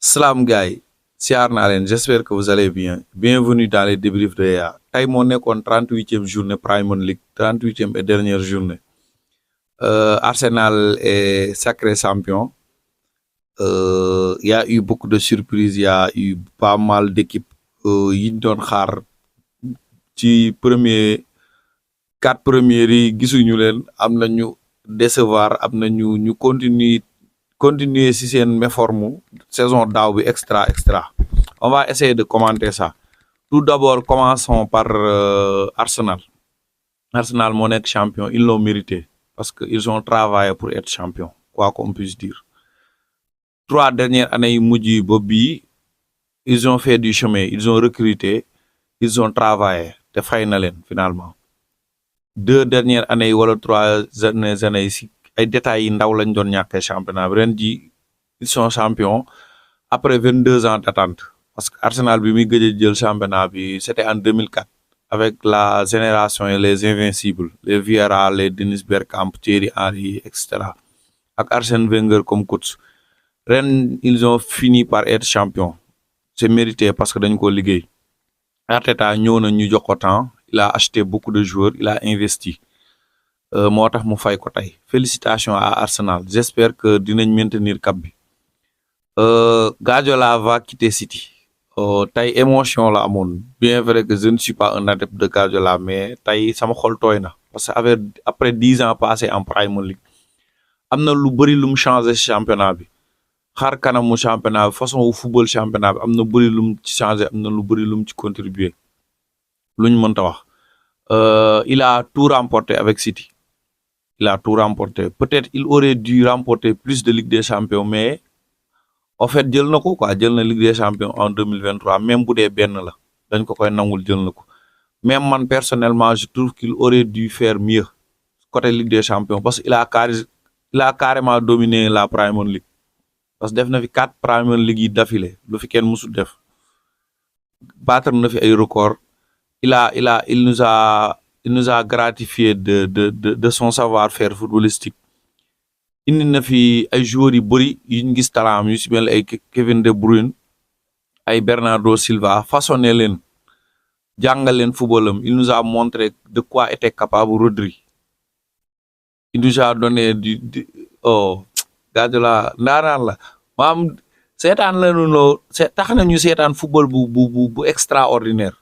Salam gars, siyaar naa leen, j'espère que vous allez bien. Bienvenue dans les débriefs de EA. Tey moo nekkoon 38e journée Premier League, 38e et dernière journée. Arsenal est sacré champion. Il y a eu beaucoup de surprises, il y a eu pas mal d'équipes yi ñu doon xaar ci quatre premiers yi gisuñu leen, am na ñu décevoir, am na ñu continuer ci seen méforme saison daaw bi extra. On va essayer de commenter ça. Tout d'abord, commençons par Arsenal. Arsenal moo nekk champion, ils l'ont mérité parce que ils ont travaillé pour être champion, quoi qu'on puisse dire. 3 dernières années yu mujj yi ba bii ils ont fait du chemin, ils ont recruté, ils ont travaillé te fay na leen finalement. 2 dernières années wala 3 dernières années yi si ay détails yi ndaw lañ doon ñàkkee championnat bi ren ji ils sont champions après 22 ans d'attente parce que Arsenal bi muy gëj a jël championnat bi c'était en 2004 avec la génération et les invincibles, les Vieira, les Dennis Bergkamp, Thierry Henry, etc. ak Arsène Wenger comme coach. Ren ils ont fini par être champions. C'est mérité parce que dañ ko liggéey. Arteta ñëw na ñu jox ko temps, il a acheté beaucoup de joueurs, il a investi. Moo tax mu fay ko tey. Félicitations à Arsenal. J'espère que dinañ maintenir cap bi. Guardiola va quitter City. Tey émotion la amoon. Bien vrai que je ne suis pas un adepte de Guardiola, mais tey sama xol tooy na parce que après 10 ans passés en Premier League am na lu bëri lu mu changé championnat bi. Xar kanamu championnat bi façon wu football championnat bi am na bëri lu mu ci changé, am na lu bëri lu mu ci contribuer lu ñu mënta wax. Il a tout remporté avec City. Il a tout remporté. Peut-être il aurait dû remporter plus de Ligue des Champions, mais en fait jël na ko quoi, jël na Ligue des Champions en 2023, même bu dee benn la dañ ko koy nangul jël na ko. Même man personnellement je trouve qu'il aurait dû faire mieux côté Ligue des Champions parce qu'il a carrément dominé la Premier League parce que def na fi 4 Premier League yi d'affilée lu fi kenn musul def. Battre na fi ay record. Il nous a gratifié de son savoir-faire footballistique. Indi na fi ay joueurs yu bëri yu ñu gis talent yu si mel ay Kevin De Bruyne, ay Bernardo Silva, façonné leen jàngal leen footballam. Il nous a montré de quoi était capable Rodri. Il nous a donné Guardiola ndaanaan la maam seetaan la nu tax na ñu seetaan football bu extraordinaire.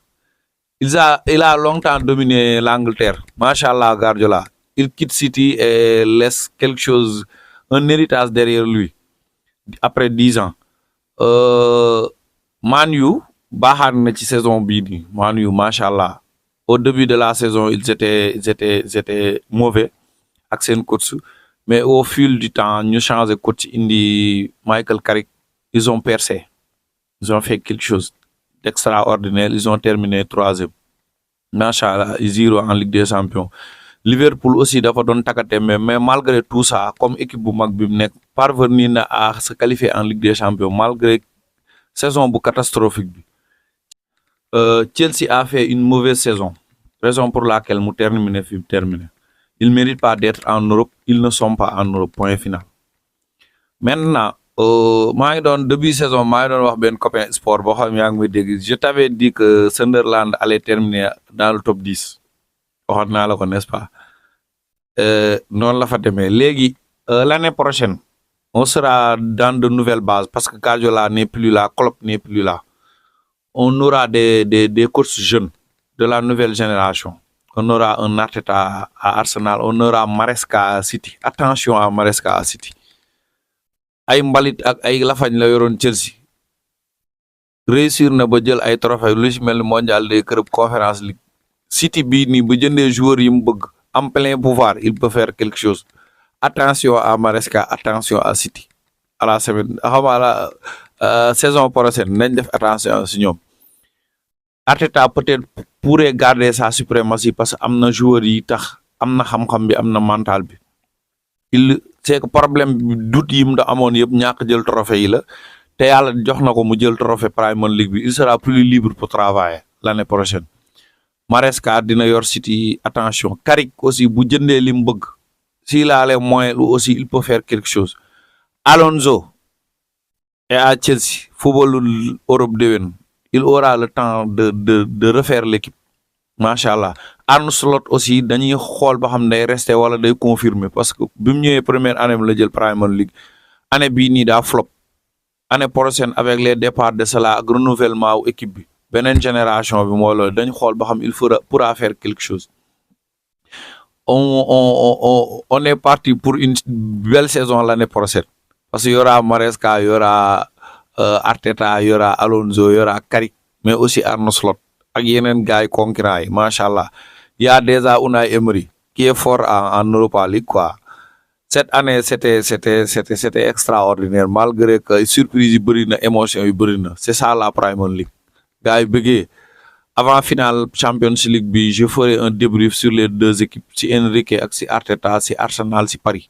Il a longtemps dominé l'Angleterre. Machallah Guardiola. Il quitte City et laisse quelque chose, un héritage derrière lui après 10 ans. Man U baaxaan na ci saison bii nii Man U machallah. Au début de la saison ils étaient mauvais ak seen coach, mais au fil du temps ñu changé coach indi Michael Carrick, ils ont percé. Ils ont fait quelque chose d'extraordinaire. Ils ont terminé 3e. Machallah, ils iront en Ligue des Champions. Liverpool aussi dafa doon takate mais malgré tout ça comme équipe bu mag bi mu nekk parvenir na à se qualifier en Ligue des Champions malgré saison bu catastrophique bi. Chelsea a fait une mauvaise saison, raison pour laquelle mu terminé fi mu terminé. Ils ne méritent pas d'être en Europe, ils ne sont pas en Europe, point final. Maintenant maa ngi doon début saison maa ngi doon wax benn copain sport boo xam yaa ngi may dégg, je t'avais dit que Sunderland allait terminer dans le top 10 waxoon naa la ko, n'est-ce pas? Noonu la fa demee léegi l'année prochaine on sera dans de nouvelles bases parce que Guardiola n'est plus là, Klopp n'est plus là. On aura des coachs jeunes de la nouvelle génération. On aura un Arteta à Arsenal, on aura Maresca à City. Attention à Maresca à City. Ay mbalit ak ay lafañ la yoroon Chelsea réussir na ba jël ay trophée lu ci mel ni mondial des clubs, Conference League. City bii nii bu jëndee joueurs yi mu bëgg en plein pouvoir, il peut faire quelque chose. Attention à Maresca, attention à City. À la semaine la saison prochaine nañ def attention si ñoom. Arteta peut-être pourrait garder sa suprématie parce que am na joueurs yi tax, am na xam-xam bi, am na mental bi. C'est que problème bi doute yi mu da amoon yëpp ñàkk jël trophée yi la te yàlla jox na ko mu jël trophée Premier League bi. Il sera plus libre pour travailler l'année prochaine. Maresca dina yor City, attention. Carrick aussi bu jëndee li mu bëgg, s'il a les moyens aussi il peut faire quelque chose. Alonso et à Chelsea football Europe déwén il aura le temps de refaire l'équipe macha allah. Arne Slot aussi dañuy xool ba xam day resté wala day confirmer parce que bi mu ñëwee première année la jël Premier League année bii nii daa flop année prochaine avec les départs de Salah ak renouvellement wu équipe bi beneen génération bi mooy loolu dañ xool ba xam il pourra faire quelque chose. On est parti pour une belle saison l'année prochaine parce que y aura Maresca, y aura Arteta, y aura Alonso, y aura Carrick, mais aussi Arne Slot ak yeneen gars yi concurrents yi macha allah. Y a déjà Unai Emery qui est fort en Europa League quoi. Cette année c'était extraordinaire malgré que surprise yi bëri na émotion yu bëri na c'est ça la Premier League gars yi bëggee. Avant finale Champions League bi je ferai un débrief sur les deux équipes si Enrique ak si Arteta si Arsenal si Paris.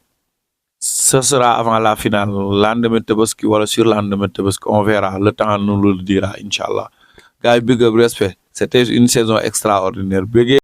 Ce sera avant la finale lendemain Tabaski wala sur lendemain Tabaski on verra le temps nous le dira inchallah. Gars yi big up respect c'était une saison extraordinaire.